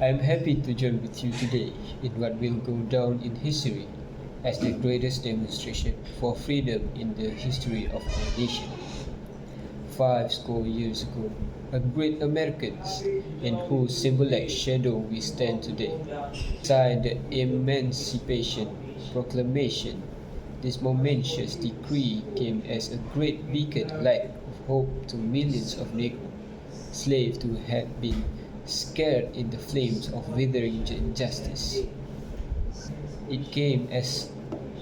I am happy to join with you today in what will go down in history as the greatest demonstration for freedom in the history of our nation. 50 years ago, a great Americans, in whose symbolic shadow we stand today, signed the Emancipation Proclamation. This momentous decree came as a great beacon light of hope to millions of Negro slaves who had been scared in the flames of withering injustice. It came as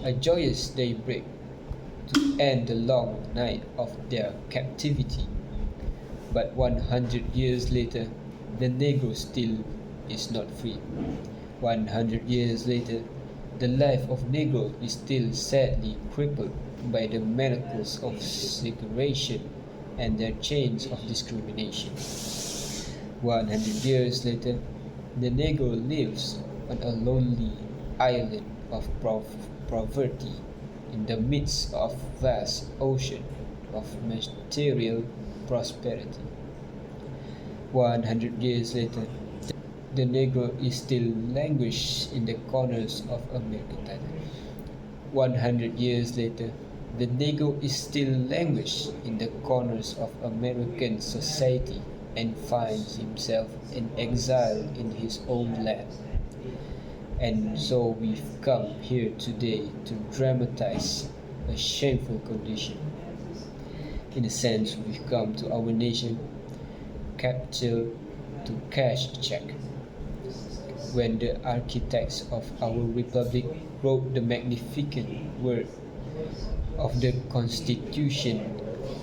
a joyous daybreak to end the long night of their captivity. But 100 years later, the Negro still is not free. 100 years later, the life of Negro is still sadly crippled by the manacles of segregation and their chains of discrimination. 100 years later, the Negro lives on a lonely island of poverty in the midst of vast ocean of material prosperity. 100 years later, the Negro is still languished in the corners of American Thailand. 100 years later, the Negro is still languished in the corners of American society and finds himself in exile in his own land. And so we've come here today to dramatize a shameful condition. In a sense, we've come to our nation capital to cash a check. When the architects of our republic wrote the magnificent word of the Constitution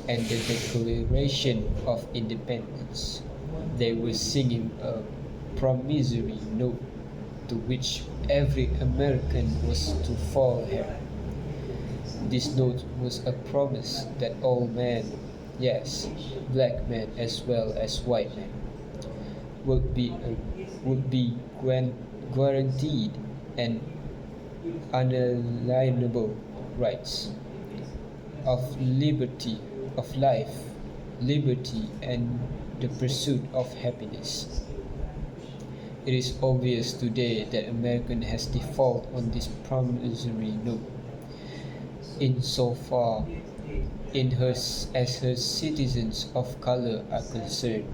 and the Declaration of Independence, they were singing a promissory note to which every American was to fall here. This note was a promise that all men, yes, black men as well as white men, would be guaranteed and unalienable rights of liberty, of life, liberty, and the pursuit of happiness. It is obvious today that America has defaulted on this promissory note insofar as her citizens of color are concerned.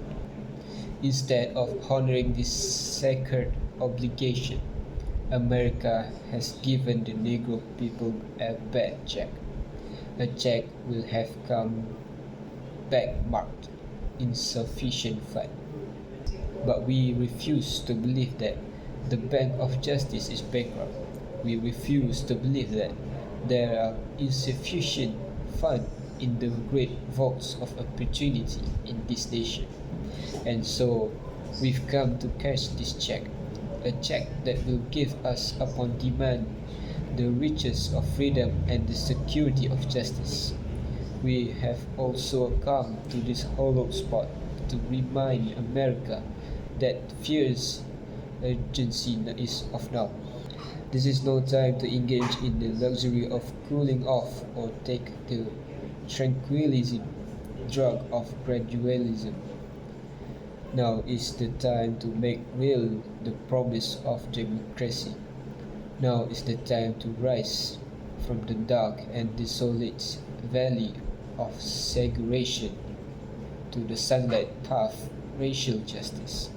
Instead of honoring this sacred obligation, America has given the Negro people a bad check. A check will have come back marked insufficient fund. But we refuse to believe that the Bank of Justice is bankrupt. We refuse to believe that there are insufficient funds in the great vaults of opportunity in this nation. And so we've come to cash this check, a check that will give us upon demand the riches of freedom and the security of justice. We have also come to this hollow spot to remind America that fierce urgency is of now. This is no time to engage in the luxury of cooling off or take the tranquilizing drug of gradualism. Now is the time to make real the promise of democracy. Now is the time to rise from the dark and desolate valley of segregation to the sunlight path racial justice.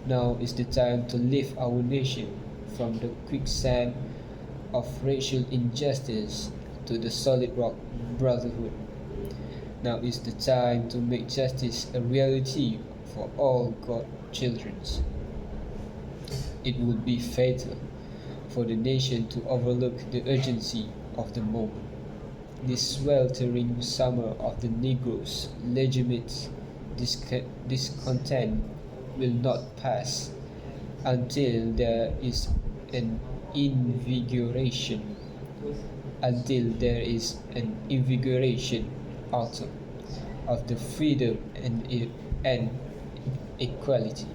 Now is the time to lift our nation from the quicksand of racial injustice to the solid rock brotherhood. Now is the time to make justice a reality for all God's children. It would be fatal for the nation to overlook the urgency of the moment. This sweltering summer of the Negroes' legitimate discontent will not pass until there is an invigoration out of the freedom and equality.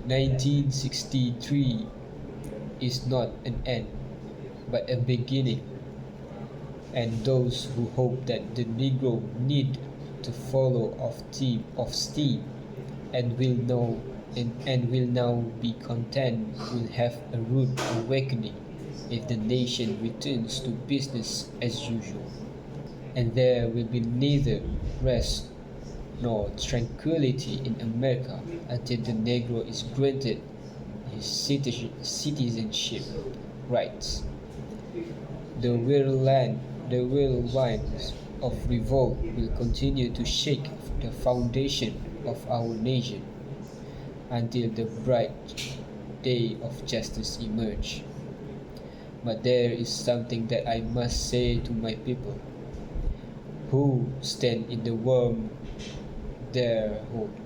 1963 is not an end, but a beginning, and those who hope that the Negro need to follow of steam and will know and will now be content will have a rude awakening if the nation returns to business as usual. And there will be neither rest nor tranquility in America until the Negro is granted his citizenship rights. The whirlwind of revolt will continue to shake the foundation of our nation until the bright day of justice emerge. But there is something that I must say to my people who stand in the warm their hope,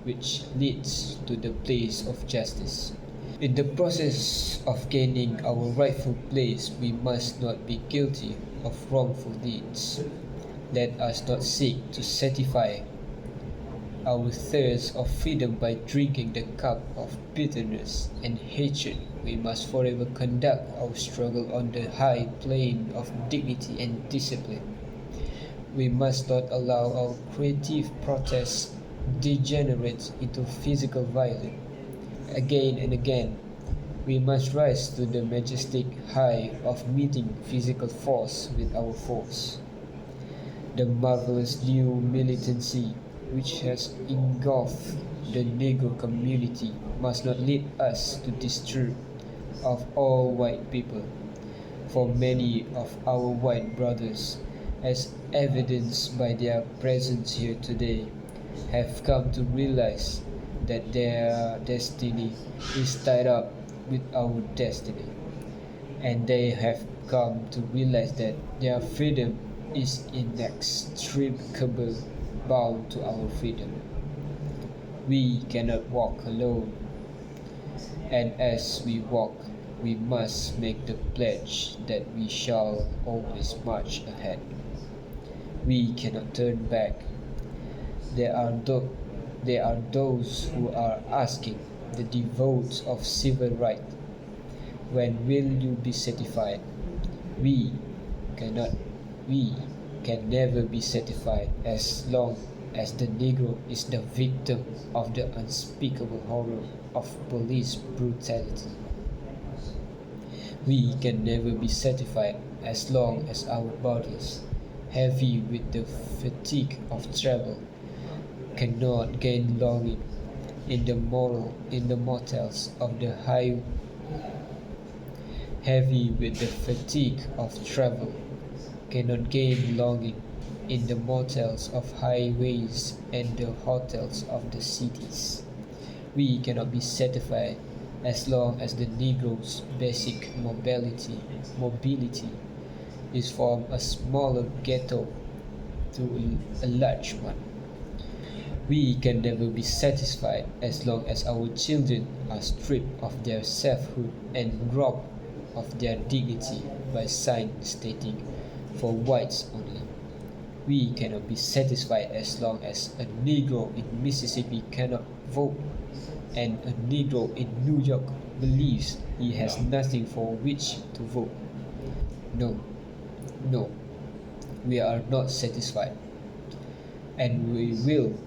which leads to the place of justice. In the process of gaining our rightful place, we must not be guilty of wrongful deeds. Let us not seek to satisfy our thirst of freedom by drinking the cup of bitterness and hatred. We must forever conduct our struggle on the high plane of dignity and discipline. We must not allow our creative protests degenerate into physical violence. Again and again, we must rise to the majestic height of meeting physical force with our force. The marvelous new militancy which has engulfed the Negro community must not lead us to disturb of all white people, for many of our white brothers, as evidenced by their presence here today, have come to realize that their destiny is tied up with our destiny, and they have come to realize that their freedom is inextricably bound to our freedom. We cannot walk alone, and as we walk, we must make the pledge that we shall always march ahead. We cannot turn back. There are, there are those who are asking the devotes of civil rights, when will you be satisfied? We cannot, we can never be satisfied as long as the Negro is the victim of the unspeakable horror of police brutality. We can never be satisfied as long as our bodies, heavy with the fatigue of travel, cannot gain longing in the motels of the high, heavy with the fatigue of travel, cannot gain longing in the motels of highways and the hotels of the cities. We cannot be satisfied as long as the Negro's basic mobility is from a smaller ghetto to a large one. We can never be satisfied as long as our children are stripped of their selfhood and robbed of their dignity by signs stating for whites only. We cannot be satisfied as long as a Negro in Mississippi cannot vote and a Negro in New York believes he has nothing for which to vote. No, no, we are not satisfied, and we will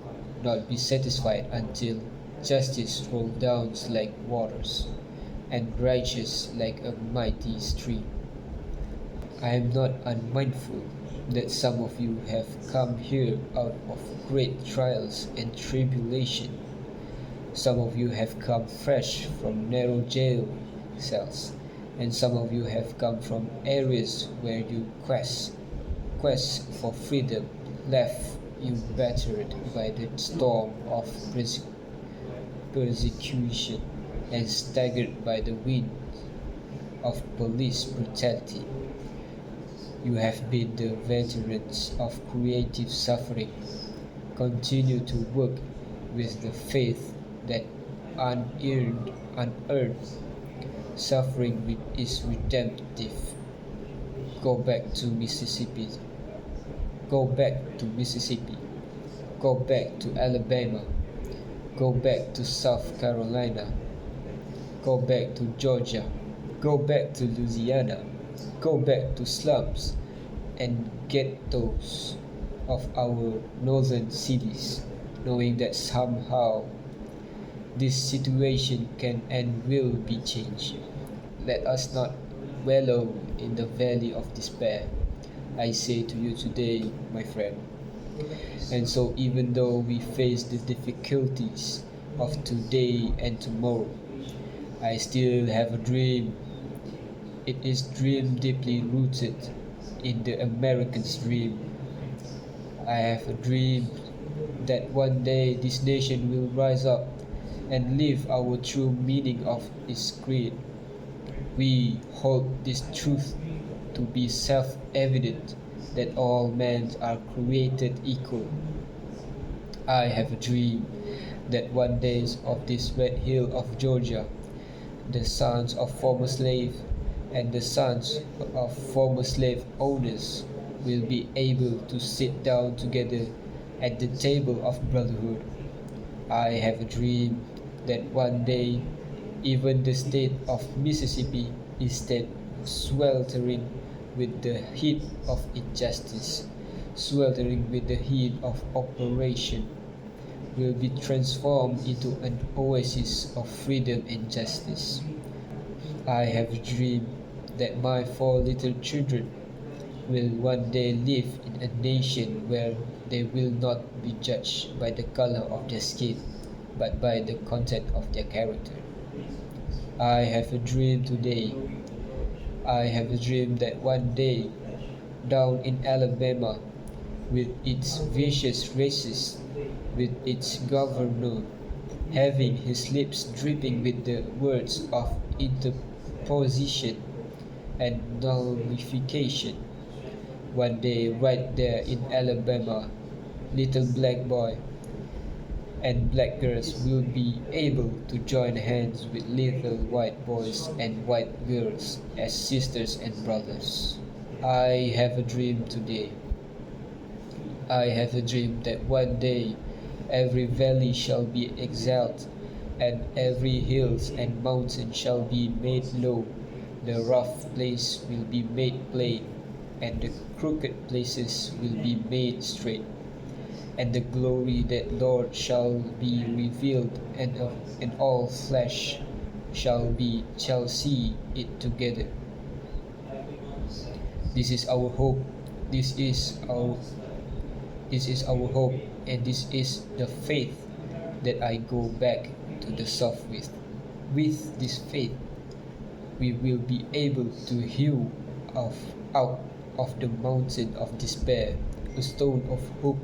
not be satisfied until justice rolls down like waters and righteous like a mighty stream. I am not unmindful that some of you have come here out of great trials and tribulation. Some of you have come fresh from narrow jail cells, and some of you have come from areas where your quest for freedom left you battered by the storm of persecution and staggered by the wind of police brutality. You have been the veterans of creative suffering. Continue to work with the faith that unearned suffering is redemptive. Go back to Mississippi. Go back to Mississippi. Go back to Alabama. Go back to South Carolina. Go back to Georgia. Go back to Louisiana. Go back to slums and ghettos of our northern cities. knowing that somehow this situation can and will be changed. Let us not wallow in the valley of despair, I say to you today, my friend. And so, even though we face the difficulties of today and tomorrow, I still have a dream. It is dream deeply rooted in the American's dream. I have a dream that one day this nation will rise up and live our true meaning of its creed. We hold this truth to be self-evident that all men are created equal. I have a dream that one day of this red hill of Georgia, the sons of former slaves and the sons of former slave owners will be able to sit down together at the table of brotherhood. I have a dream that one day even the state of Mississippi, instead sweltering with the heat of injustice, sweltering with the heat of oppression, will be transformed into an oasis of freedom and justice. I have a dream that my four little children will one day live in a nation where they will not be judged by the color of their skin, but by the content of their character. I have a dream today. I have a dream that one day, down in Alabama, with its vicious racists, with its governor having his lips dripping with the words of interposition and nullification, one day, right there in Alabama, little black boy and black girls will be able to join hands with little white boys and white girls as sisters and brothers. I have a dream today. I have a dream that one day every valley shall be exalted, and every hills and mountain shall be made low. The rough place will be made plain, and the crooked places will be made straight. And the glory that Lord shall be revealed, and all flesh shall see it together. This is our hope. This is our this is our hope, and this is the faith that I go back to the south with. With this faith, we will be able to hew out of the mountain of despair a stone of hope.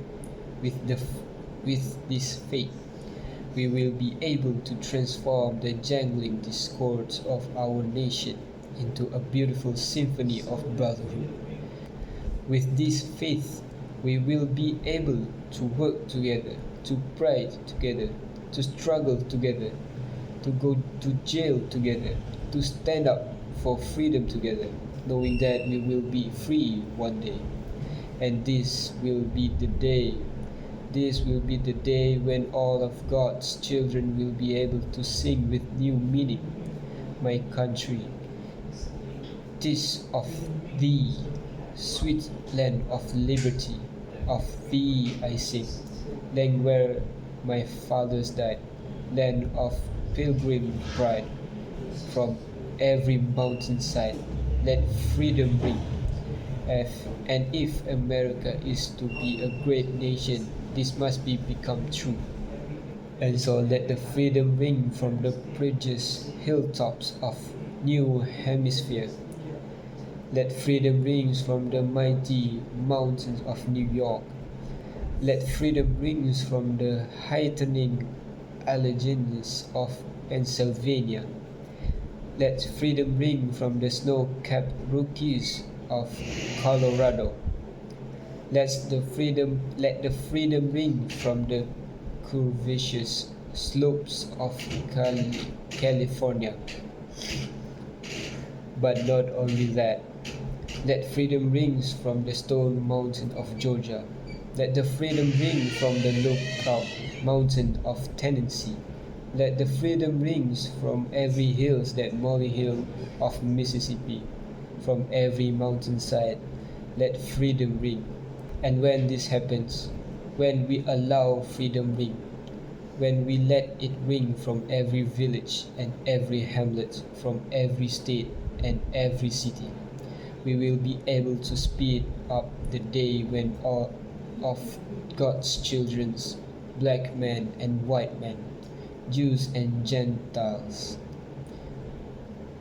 With this faith, we will be able to transform the jangling discords of our nation into a beautiful symphony of brotherhood. With this faith, we will be able to work together, to pray together, to struggle together, to go to jail together, to stand up for freedom together, knowing that we will be free one day. And this will be the day when all of God's children will be able to sing with new meaning. My country, 'tis of thee, sweet land of liberty, of thee I sing. Land where my fathers died, land of pilgrim pride. From every mountainside, let freedom ring. And if America is to be a great nation, this must be become true. And so let the freedom ring from the precious hilltops of New Hemisphere. Let freedom ring from the mighty mountains of New York. Let freedom ring from the heightening Alleghenies of Pennsylvania. Let freedom ring from the snow-capped Rockies of Colorado. Let the freedom ring from the curvaceous slopes of California. But not only that, let freedom ring from the stone mountain of Georgia. Let the freedom ring from the Lookout Mountain of Tennessee. Let the freedom rings from every hills that molehill of Mississippi, from every mountainside. Let freedom ring. And when this happens, when we allow freedom ring, when we let it ring from every village and every hamlet, from every state and every city, we will be able to speed up the day when all of God's children, black men and white men, Jews and Gentiles,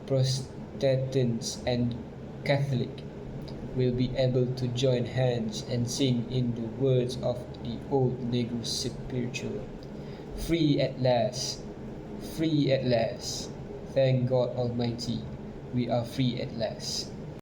Protestants and Catholic, will be able to join hands and sing in the words of the old Negro spiritual. Free at last, free at last. Thank God Almighty, we are free at last.